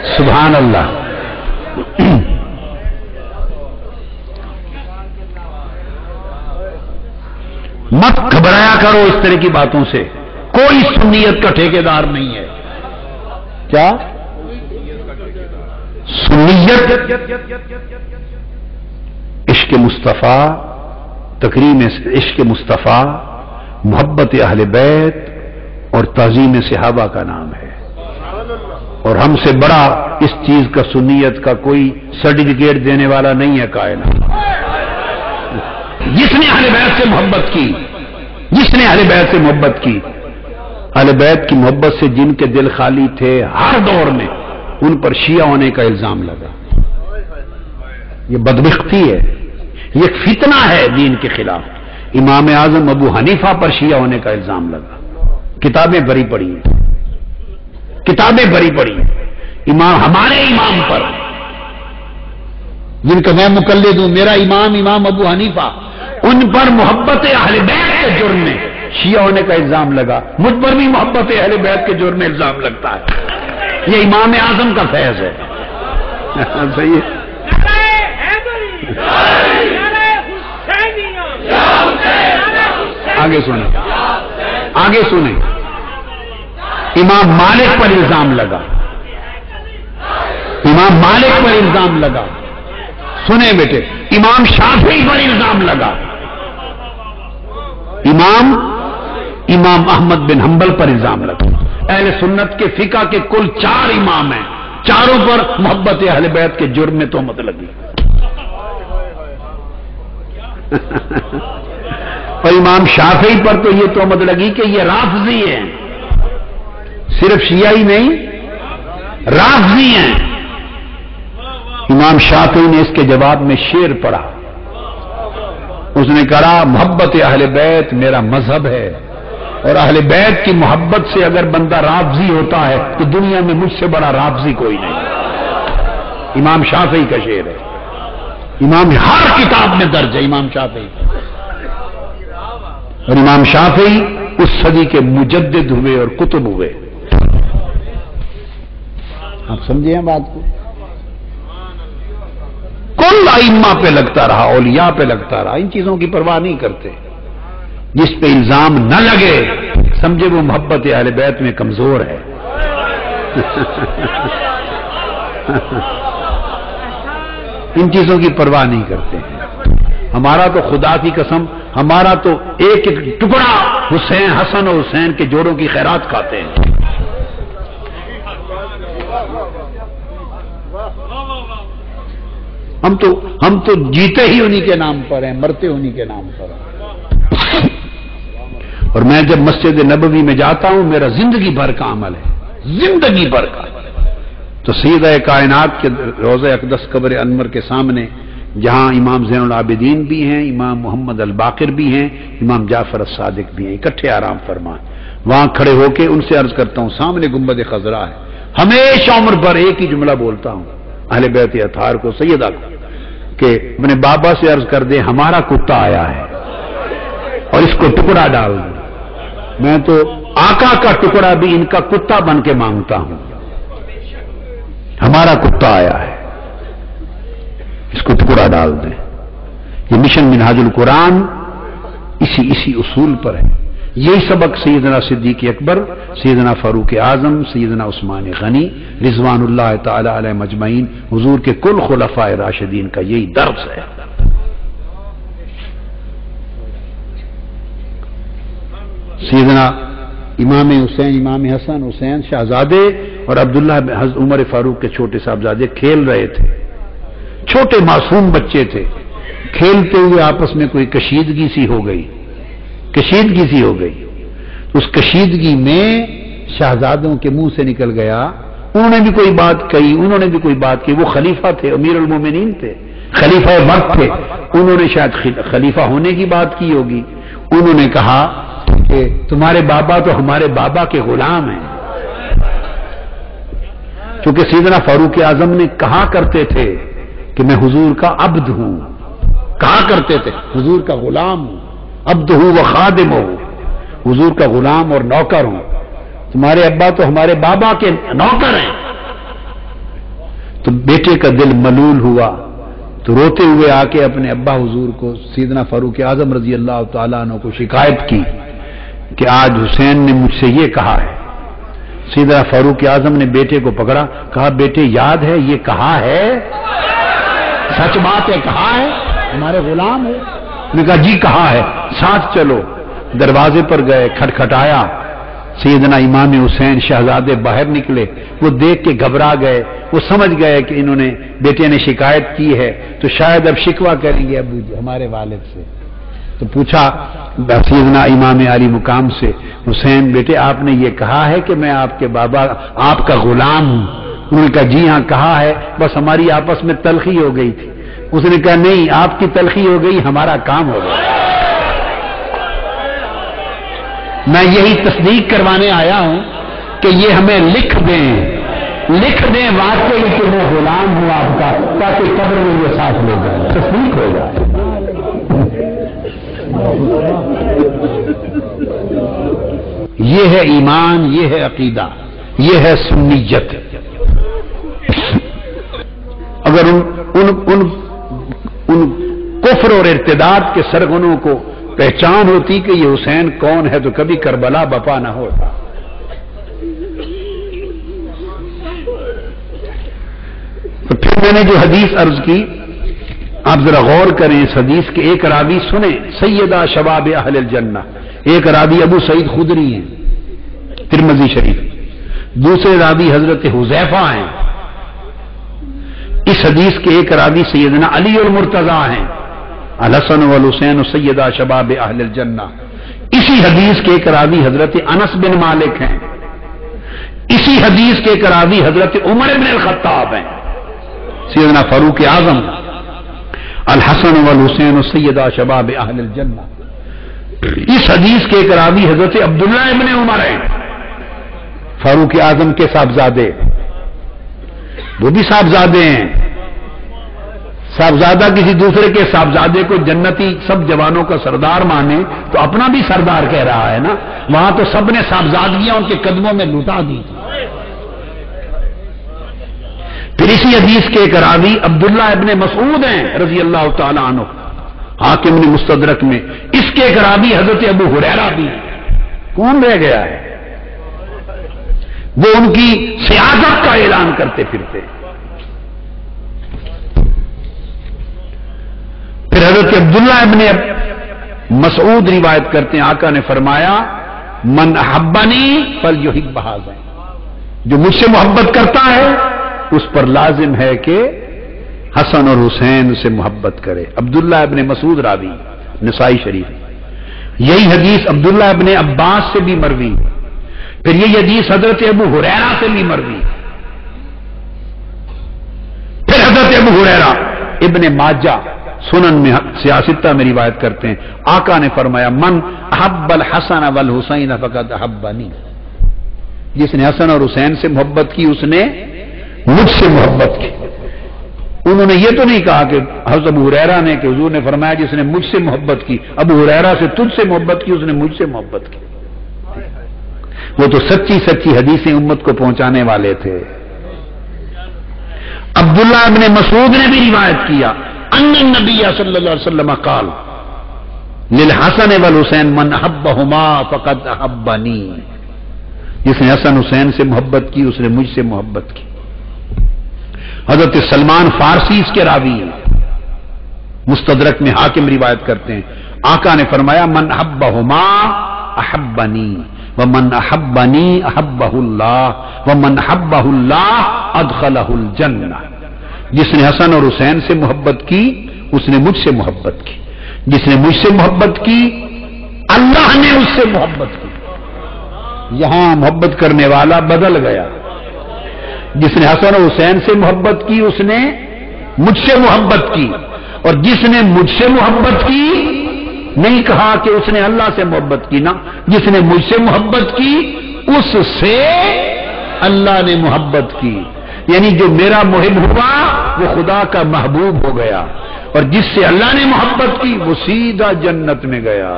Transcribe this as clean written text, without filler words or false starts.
سبحان اللہ. مت گھبرایا کرو اس طرح کی باتوں سے. کوئی سنیت کا ٹھیکیدار نہیں ہے. کیا سنیت؟ عشق مصطفیٰ، تکریم عشق مصطفیٰ، محبت اہل بیت اور تعظیم صحابہ کا نام ہے. اور ہم سے بڑا اس چیز کا سنیت کا کوئی سرٹیفکیٹ دینے والا نہیں ہے کائنات. جس نے اہل بیت سے محبت کی، جس نے اہل بیت سے محبت کی، اہل بیت کی محبت سے جن کے دل خالی تھے ہر دور میں، ان پر شیعہ ہونے کا الزام لگا. یہ بدبختی ہے، یہ ایک فتنہ ہے دین کے خلاف. امام اعظم ابو حنیفہ پر شیعہ ہونے کا الزام لگا. کتابیں بری پڑی ہیں، کتابیں بری پڑی ہیں. امام ہمارے امام پر، جن کا میں مقلد ہوں، میرا امام ابو حنیفہ، ان پر محبت اہل بیت کے جرم میں شیعہ ہونے کا الزام لگا. مجھ پر بھی محبت اہل بیت کے جرم میں الزام لگتا ہے. یہ امام اعظم کا فیض ہے. صحیح ہے. آگے سنیں، آگے سنیں. امام مالک پر الزام لگا، امام مالک پر الزام لگا. سنیں بیٹے، امام شافعی پر الزام لگا، امام احمد بن حنبل پر الزام لگا. اہل سنت کے فقہ کے کل 4 امام ہیں، چاروں پر محبت اہل بیت کے جرم میں تہمت لگی. اور امام شافعی پر تو یہ تہمت لگی کہ یہ رافضی ہیں. صرف شیعہ ہی نہیں، رافضی ہیں. امام شافعی نے اس کے جواب میں شعر پڑھا. اس نے کہا محبت اہل بیت میرا مذہب ہے، اور اہل بیت کی محبت سے اگر بندہ رافضی ہوتا ہے تو دنیا میں مجھ سے بڑا رافضی کوئی نہیں. امام شافعی کا شعر ہے. امام ہر کتاب میں درج ہے امام شافعی. اور امام شافعی اس صدی کے مجدد ہوئے اور کتب ہوئے. آپ سمجھے ہیں بات کو؟ کل ائمہ پہ لگتا رہا، اولیاء پہ لگتا رہا. ان چیزوں کی پرواہ نہیں کرتے. جس پہ الزام نہ لگے سمجھے وہ محبت اہل بیت میں کمزور ہے. ان چیزوں کی پرواہ نہیں کرتے ہیں. ہمارا تو خدا کی قسم، ہمارا تو ایک ایک ٹکڑا حسین، حسن اور حسین کے جوڑوں کی خیرات کھاتے ہیں. ہم تو جیتے ہی انہی کے نام پر ہیں، مرتے انہی کے نام پر ہیں. اور میں جب مسجد نبوی میں جاتا ہوں میرا زندگی بھر کا عمل ہے، زندگی بھر کا. تو سیدہ کائنات کے روضہ اقدس قبر انور کے سامنے جہاں امام زین العابدین بھی ہیں، امام محمد الباقر بھی ہیں، امام جعفر الصادق بھی ہیں، اکٹھے آرام فرمان. وہاں کھڑے ہو کے ان سے عرض کرتا ہوں، سامنے گنبد خضرا ہے. ہمیشہ عمر بھر ایک ہی جملہ بولتا ہوں اہل بیت اطہار کو، سیدہ کو، کہ اپنے بابا سے عرض کر دیں ہمارا کتا آیا ہے اور اس کو ٹکڑا ڈال دیں. میں تو آقا کا ٹکڑا بھی ان کا کتا بن کے مانگتا ہوں. ہمارا کتا آیا ہے، اس کو ٹکڑا ڈال دیں. یہ مشن منہاج القرآن اسی اصول پر ہے. یہی سبق سیدنا صدیق اکبر، سیدنا فاروق اعظم، سیدنا عثمان غنی رضوان اللہ تعالی علیہ مجمعین، حضور کے کل خلفاء راشدین کا یہی درس ہے. سیدنا امام حسین، امام حسن حسین شہزادے اور عبداللہ عمر فاروق کے چھوٹے صاحبزادے کھیل رہے تھے. چھوٹے معصوم بچے تھے. کھیلتے ہوئے آپس میں کوئی کشیدگی سی ہو گئی. اس کشیدگی میں شہزادوں کے منہ سے نکل گیا، انہوں نے بھی کوئی بات کی. وہ خلیفہ تھے، امیر المومنین تھے، خلیفہ وقت تھے. انہوں نے شاید خلیفہ ہونے کی بات کی ہوگی. انہوں نے کہا کہ تمہارے بابا تو ہمارے بابا کے غلام ہیں. چونکہ سیدنا فاروق اعظم نے کہا کرتے تھے کہ میں حضور کا عبد ہوں، کہا کرتے تھے حضور کا غلام ہوں، عبد ہوں و خادم ہوں، حضور کا غلام اور نوکر ہوں. تمہارے ابا تو ہمارے بابا کے نوکر ہیں. بیٹے کا دل ملول ہوا تو روتے ہوئے آ کے اپنے ابا حضور کو سیدنا فاروق اعظم رضی اللہ تعالیٰ عنہ کو شکایت کی کہ آج حسین نے مجھ سے یہ کہا ہے. سیدنا فاروق اعظم نے بیٹے کو پکڑا, کہا بیٹے یاد ہے یہ کہا ہے؟ سچ بات ہے, کہا ہے؟ ہمارے غلام ہے. نے کہا جی کہا ہے. ساتھ چلو. دروازے پر گئے, کھٹکھٹایا. سیدنا امام حسین شہزادے باہر نکلے. وہ دیکھ کے گھبرا گئے, وہ سمجھ گئے کہ انہوں نے بیٹے نے شکایت کی ہے تو شاید اب شکوہ کریں گے ابو جی ہمارے والد سے. تو پوچھا سیدنا امام علی مقام سے, حسین بیٹے آپ نے یہ کہا ہے کہ میں آپ کے بابا آپ کا غلام ہوں؟ انہوں نے کہا جی ہاں کہا ہے, بس ہماری آپس میں تلخی ہو گئی تھی. اس نے کہا نہیں, آپ کی تلخی ہو گئی, ہمارا کام ہو گیا. میں یہی تصدیق کروانے آیا ہوں کہ یہ ہمیں لکھ دیں واقعی کہ میں غلام ہوں آپ کا, تاکہ قبر میں یہ ساتھ لے جائے, تصدیق ہو جائے. یہ ہے ایمان, یہ ہے عقیدہ, یہ ہے سنیت. اگر ان کفر اور ارتداد کے سرغنوں کو پہچان ہوتی کہ یہ حسین کون ہے تو کبھی کربلا بپا نہ ہوتا. تو پھر میں نے جو حدیث عرض کی آپ ذرا غور کریں اس حدیث کے. ایک راوی سنیں, سیدہ شباب اہل الجنہ. ایک راوی ابو سعید خدری ہیں ترمذی شریف. دوسرے راوی حضرت حذیفہ ہیں. اس حدیث کے ایک راوی سیدنا علی المرتضی ہیں. الحسن والحسین سیدہ شباب اہل الجنہ. اسی حدیث کے ایک راوی حضرت انس بن مالک ہیں. اسی حدیث کے ایک راوی حضرت عمر بن الخطاب ہیں. سیدنا فاروق اعظم, الحسن والحسین سیدہ شباب اہل الجنہ. اس حدیث کے ایک راوی حضرت عبداللہ ابن عمر ہیں, فاروق اعظم کے صاحبزادے. وہ بھی صاحبزادے ہیں. صاحبزادہ کسی دوسرے کے صاحبزادے کو جنتی سب جوانوں کا سردار مانے تو اپنا بھی سردار کہہ رہا ہے نا. وہاں تو سب نے صاحبزادگیاں ان کے قدموں میں لٹا دی. پھر اسی حدیث کے ایک راوی عبداللہ ابن مسعود ہیں رضی اللہ تعالی عنہ, حاکم نے مستدرک میں. اس کے ایک راوی حضرت ابو ہریرہ بھی. کون رہ گیا ہے؟ وہ ان کی سیادت کا اعلان کرتے پھرتے. پھر حضرت عبداللہ ابن مسعود روایت کرتے ہیں, آقا نے فرمایا من احبنی فلیحب ھذا, جو مجھ سے محبت کرتا ہے اس پر لازم ہے کہ حسن اور حسین سے محبت کرے. عبداللہ ابن مسعود راوی, نسائی شریف. یہی حدیث عبداللہ ابن عباس سے بھی مروی. پھر یہی حدیث حضرت ابو ہریرہ سے بھی مروی. پھر حضرت ابو ہریرہ ابن ماجہ سنن میں سیاستہ میں روایت کرتے ہیں, آقا نے فرمایا من احب الحسن والحسین فقد احبنی, جس نے حسن اور حسین سے محبت کی اس نے مجھ سے محبت کی. انہوں نے یہ تو نہیں کہا کہ حضرت ابو ہریرہ نے کہ حضور نے فرمایا جس نے مجھ سے محبت کی, ابو ہریرہ سے تجھ سے محبت کی, اس نے مجھ سے محبت کی. وہ تو سچی سچی حدیثیں امت کو پہنچانے والے تھے. عبداللہ ابن مسعود نے بھی روایت کیا ان النبی صلی اللہ علیہ وسلم قال للحسن والحسین من احبہما فقد احبنی, جس نے حسن حسین سے محبت کی اس نے مجھ سے محبت کی. حضرت سلمان فارسی اس کے راوی ہیں, مستدرک میں حاکم روایت کرتے ہیں, آقا نے فرمایا من احبہما احبنی ومن احبنی احبہ اللہ ومن احبہ اللہ ادخلہ الجنہ. جس نے حسن اور حسین سے محبت کی اس نے مجھ سے محبت کی, جس نے مجھ سے محبت کی اللہ نے اس سے محبت کی. یہاں محبت کرنے والا بدل گیا. جس نے حسن اور حسین سے محبت کی اس نے مجھ سے محبت کی, اور جس نے مجھ سے محبت کی نہیں کہا کہ اس نے اللہ سے محبت کی, نا, جس نے مجھ سے محبت کی اس سے اللہ نے محبت کی. یعنی جو میرا محب ہوا وہ خدا کا محبوب ہو گیا, اور جس سے اللہ نے محبت کی وہ سیدھا جنت میں گیا.